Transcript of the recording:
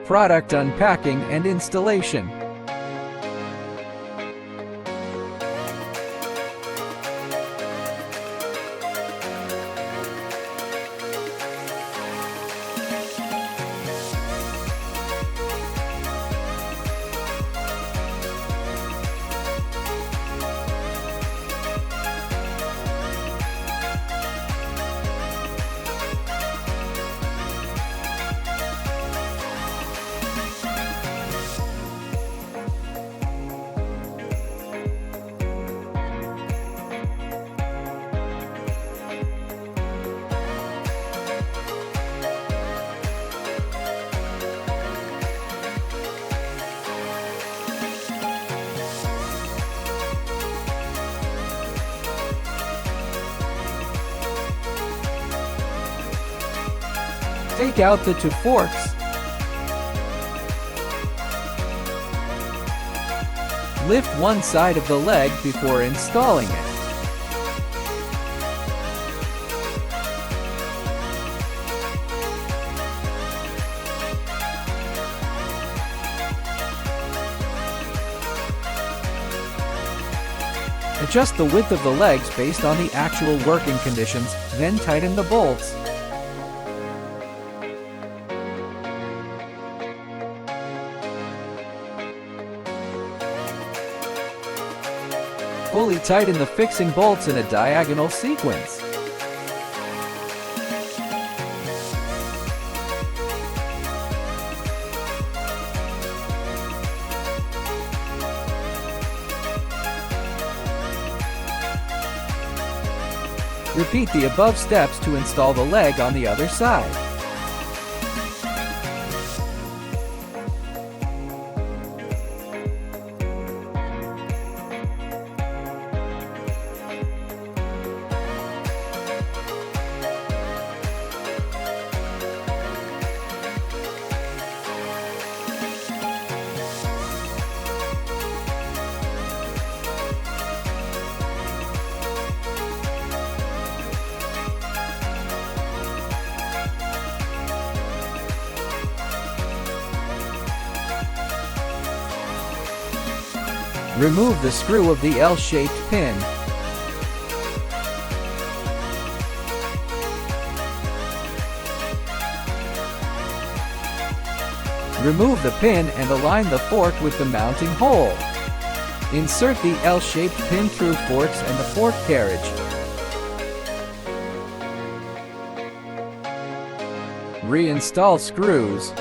Product unpacking and installation. Take out the two forks. Lift one side of the leg before installing it. Adjust the width of the legs based on the actual working conditions, then tighten the bolts. Fully tighten the fixing bolts in a diagonal sequence. Repeat the above steps to install the leg on the other side. Remove the screw of the L-shaped pin. Remove the pin and align the fork with the mounting hole. Insert the L-shaped pin through forks and the fork carriage. Reinstall screws.